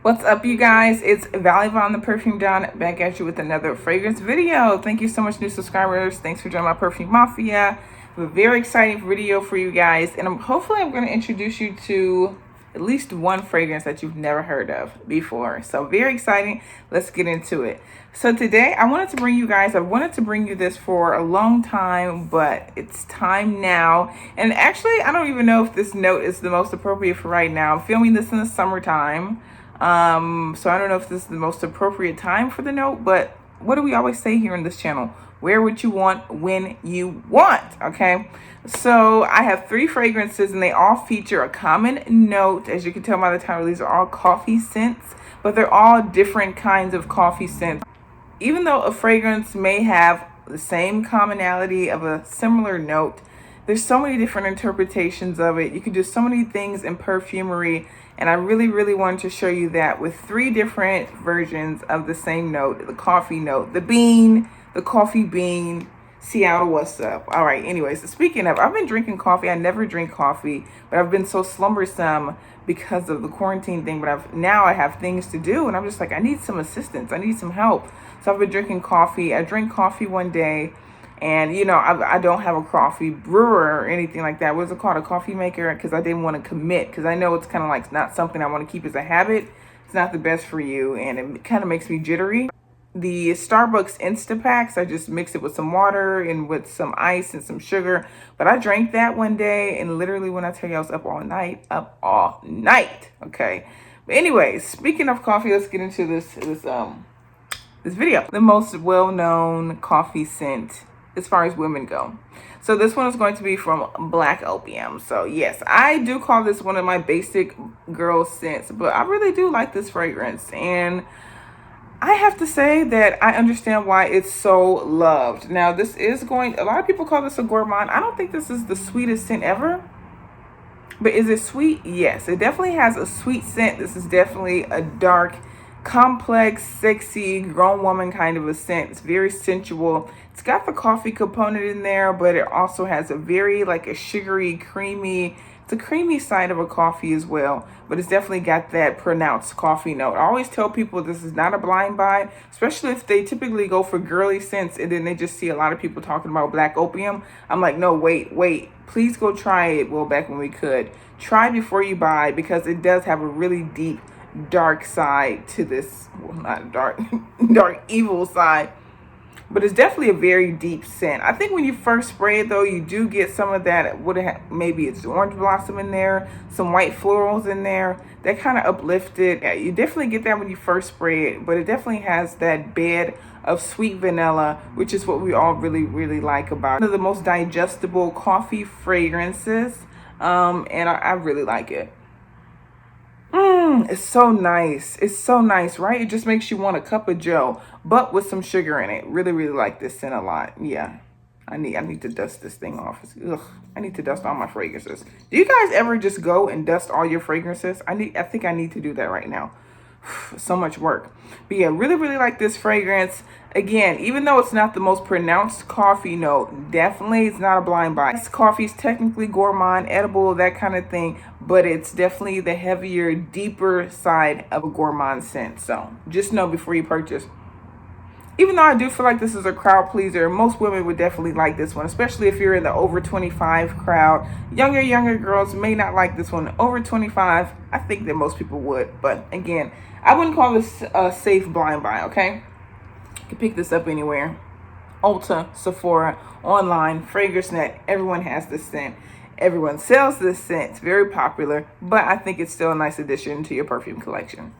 What's up, you guys? It's Vallivon The Perfume Don back at you with another fragrance video. Thank you so much, new subscribers. Thanks for joining my Perfume Mafia. I have a very exciting video for you guys, and hopefully I'm going to introduce you to at least one fragrance that you've never heard of before. So very exciting. Let's get into it. So today I wanted to bring you this for a long time, but it's time now. And actually, I don't even know if this note is the most appropriate for right now. I'm filming this in the summertime. So I don't know if this is the most appropriate time for the note, but what do we always say here in this channel? Wear what you want when you want, okay? So I have 3 fragrances and they all feature a common note. As you can tell by the title, these are all coffee scents, but they're all different kinds of coffee scents. Even though a fragrance may have the same commonality of a similar note, there's so many different interpretations of it. You can do so many things in perfumery, and I really wanted to show you that with 3 different versions of the same note, the coffee note, the bean, the coffee bean. Seattle, what's up? All right, anyways, so speaking of, I've been drinking coffee. I never drink coffee, but I've been so slumbersome because of the quarantine thing, but now I have things to do, and I'm just like, I need some assistance. I need some help. So I've been drinking coffee. I drank coffee one day, and, you know, I don't have a coffee brewer or anything like that. What's it called? A coffee maker? Because I didn't want to commit. Because I know it's kind of like not something I want to keep as a habit. It's not the best for you. And it kind of makes me jittery. The Starbucks Instapacks, I just mix it with some water and with some ice and some sugar. But I drank that one day. And literally when I tell you I was up all night. Okay. But anyways, speaking of coffee, let's get into this video. The most well-known coffee scent as far as women go. So this one is going to be from Black Opium. So yes, I do call this one of my basic girl scents, but I really do like this fragrance. And I have to say that I understand why it's so loved. Now a lot of people call this a gourmand. I don't think this is the sweetest scent ever. But is it sweet? Yes, it definitely has a sweet scent. This is definitely a dark, complex, sexy, grown woman kind of a scent. It's very sensual. It's got the coffee component in there, but it also has a very like a sugary, creamy, it's a creamy side of a coffee as well, but it's definitely got that pronounced coffee note. I always tell people this is not a blind buy, especially if they typically go for girly scents and then they just see a lot of people talking about Black Opium. I'm like, no, wait, please go try it. Well, back when we could. Try before you buy, because it does have a really deep, dark side to this. Well, not dark evil side, but it's definitely a very deep scent. I think when you first spray it though, you do get some of that, maybe it's orange blossom in there, some white florals in there that kind of uplift it. Yeah, you definitely get that when you first spray it, but it definitely has that bed of sweet vanilla, which is what we all really like about it. One of the most digestible coffee fragrances, and I really like it. It's so nice. It's so nice, right? It just makes you want a cup of joe, but with some sugar in it. Really like this scent a lot. Yeah. I need to dust this thing off. I need to dust all my fragrances. Do you guys ever just go and dust all your fragrances? I think I need to do that right now. So much work. But yeah, really like this fragrance. Again, even though it's not the most pronounced coffee note, definitely it's not a blind buy. This coffee is technically gourmand, edible, that kind of thing, but it's definitely the heavier, deeper side of a gourmand scent. So just know before you purchase. Even though I do feel like this is a crowd pleaser, most women would definitely like this one, especially if you're in the over 25 crowd. Younger girls may not like this one. Over 25, I think that most people would. But again, I wouldn't call this a safe blind buy, okay? You can pick this up anywhere. Ulta, Sephora, online, FragranceNet, everyone has this scent. Everyone sells this scent. It's very popular, but I think it's still a nice addition to your perfume collection,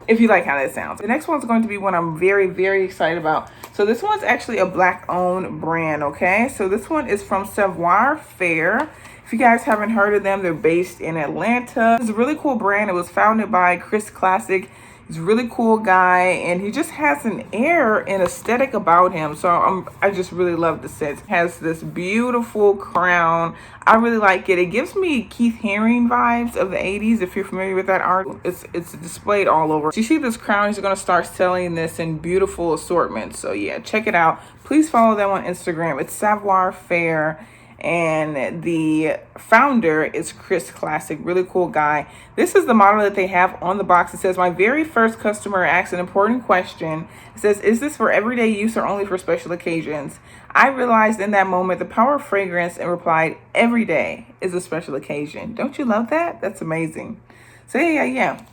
if you like how that sounds. The next one's going to be one I'm very excited about. So this one's actually a Black owned brand, okay? So this one is from Savoir, Faire. If you guys haven't heard of them, they're based in Atlanta. It's a really cool brand. It was founded by Chris Classic. He's a really cool guy, and he just has an air and aesthetic about him. So I just really love the scent. It has this beautiful crown. I really like it. It gives me Keith Haring vibes of the 80s, if you're familiar with that art. It's displayed all over. So you see this crown, he's going to start selling this in beautiful assortments. So yeah, check it out. Please follow them on Instagram. It's Savoir Faire. and the founder is Chris Classic. Really cool guy. This is the model that they have on the box. It says, my very first customer asked an important question. It says, is this for everyday use or only for special occasions? I realized in that moment the power of fragrance and replied, every day is a special occasion. Don't you love that? That's amazing. So yeah.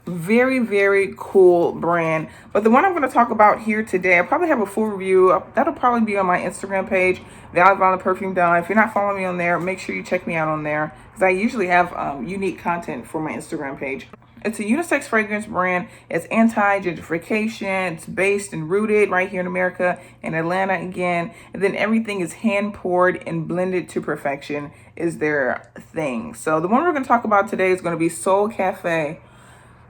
Very, very cool brand. But the one I'm going to talk about here today, I probably have a full review. That'll probably be on my Instagram page, Vallivon The Perfume Don. If you're not following me on there, make sure you check me out on there, because I usually have unique content for my Instagram page. It's a unisex fragrance brand. It's anti-gentrification. It's based and rooted right here in America, in Atlanta again. And then everything is hand poured and blended to perfection is their thing. So the one we're going to talk about today is going to be Soul Cafe.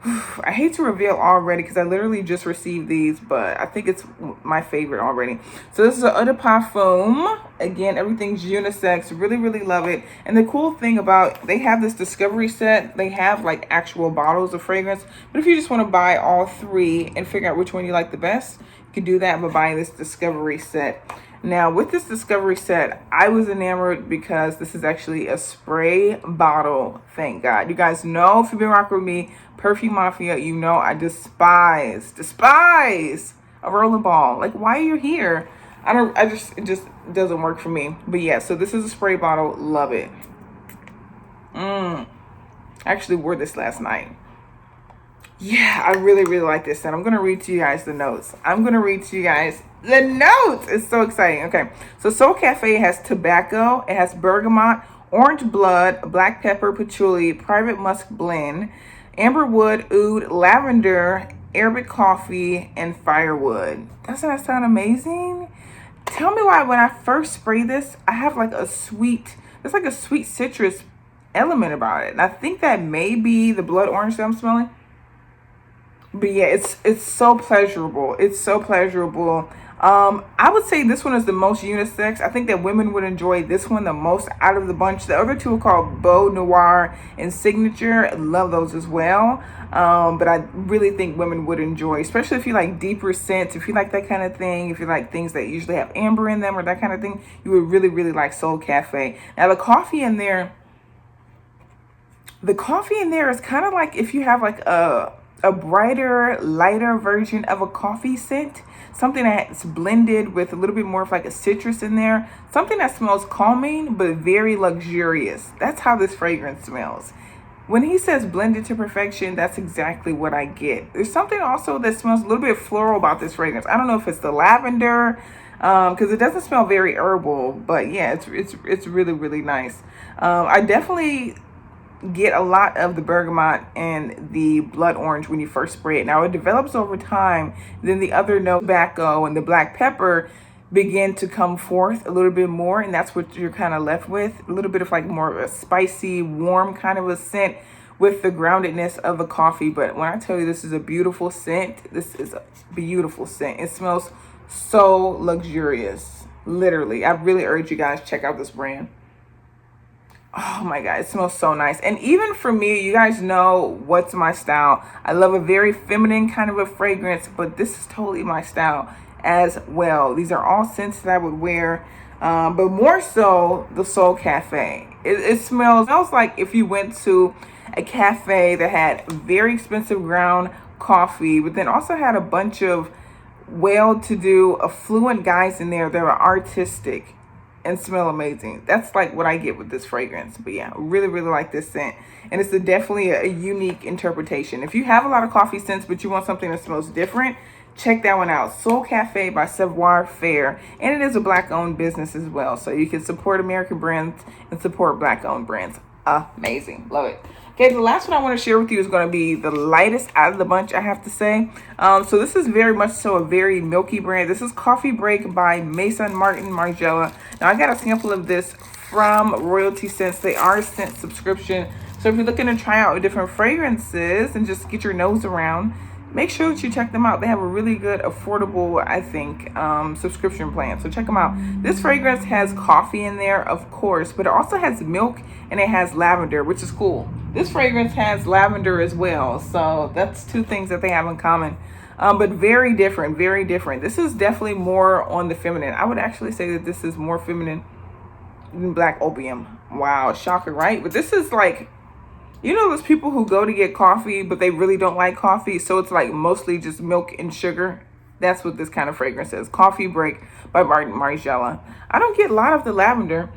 I hate to reveal already because I literally just received these, but I think it's my favorite already. So this is an eau de parfum. Again, everything's unisex. Really, really love it. And the cool thing about, they have this discovery set. They have like actual bottles of fragrance. But if you just want to buy all three and figure out which one you like the best, you can do that by buying this discovery set. Now, with this discovery set, I was enamored because this is actually a spray bottle. Thank God. You guys know, if you've been rocking with me, Perfume Mafia, you know I despise a rollerball. Like, why are you here? It just doesn't work for me. But yeah, so this is a spray bottle. Love it. I actually wore this last night. Yeah, I really, really like this. And I'm going to read to you guys the notes. It's so exciting. Okay, so Soul Cafe has tobacco. It has bergamot, orange blood, black pepper, patchouli, private musk blend, amberwood, oud, lavender, Arabic coffee, and firewood. Doesn't that sound amazing? Tell me why when I first spray this, I have like there's like a sweet citrus element about it. And I think that may be the blood orange that I'm smelling. But yeah, it's so pleasurable. It's so pleasurable. I would say this one is the most unisex. I think that women would enjoy this one the most out of the bunch. The other two are called Beau Noir and Signature. I love those as well. But I really think women would enjoy, especially if you like deeper scents, if you like that kind of thing, if you like things that usually have amber in them or that kind of thing, you would really, really like Soul Cafe. Now the coffee in there is kind of like if you have like a brighter, lighter version of a coffee scent, something that's blended with a little bit more of like a citrus in there, something that smells calming but very luxurious. That's how this fragrance smells. When he says blended to perfection, that's exactly what I get. There's something also that smells a little bit floral about this fragrance. I don't know if it's the lavender, because it doesn't smell very herbal, but yeah, it's really, really nice. I definitely get a lot of the bergamot and the blood orange when you first spray it. Now it develops over time. Then the other note, tobacco and the black pepper, begin to come forth a little bit more, and that's what you're kind of left with. A little bit of like more of a spicy, warm kind of a scent with the groundedness of the coffee. But when I tell you this is a beautiful scent, this is a beautiful scent. It smells so luxurious. Literally, I really urge you guys check out this brand. Oh my God, it smells so nice. And even for me, you guys know what's my style. I love a very feminine kind of a fragrance, but this is totally my style as well. These are all scents that I would wear, but more so the Soul Cafe. It smells like if you went to a cafe that had very expensive ground coffee, but then also had a bunch of well-to-do, affluent guys in there that are artistic and smell amazing. That's like what I get with this fragrance. But yeah, really, really like this scent. And it's definitely a unique interpretation. If you have a lot of coffee scents, but you want something that smells different, check that one out. Soul Cafe by Savoir, Faire. And it is a Black-owned business as well. So you can support American brands and support Black-owned brands. Amazing. Love it. Okay, the last one I want to share with you is going to be the lightest out of the bunch, I have to say. So this is very much so a very milky brand. This is Coffee Break by Mason Martin Margiela. Now, I got a sample of this from Royalty Scents. They are a scent subscription. So if you're looking to try out different fragrances and just get your nose around, make sure that you check them out. They have a really good, affordable, I think, subscription plan. So check them out. This fragrance has coffee in there, of course, but it also has milk and it has lavender, which is cool. This fragrance has lavender as well. So that's two things that they have in common. But very different, very different. This is definitely more on the feminine. I would actually say that this is more feminine Black Opium. Wow, shocker, right? But this is like, you know those people who go to get coffee, but they really don't like coffee, so it's like mostly just milk and sugar? That's what this kind of fragrance is. Coffee Break by Margiela. I don't get a lot of the lavender.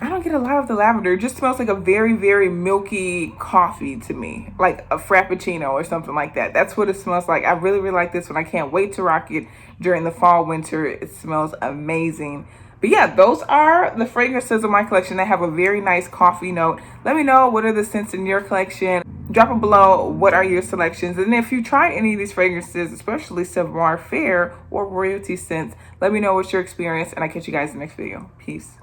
It just smells like a very, very milky coffee to me, like a Frappuccino or something like that. That's what it smells like. I really, really like this one. I can't wait to rock it during the fall, winter. It smells amazing. But yeah, those are the fragrances of my collection that have a very nice coffee note. Let me know, what are the scents in your collection? Drop it below. What are your selections? And if you tried any of these fragrances, especially Savoir, Faire, or Royalty scents, let me know what's your experience, and I'll catch you guys in the next video. Peace.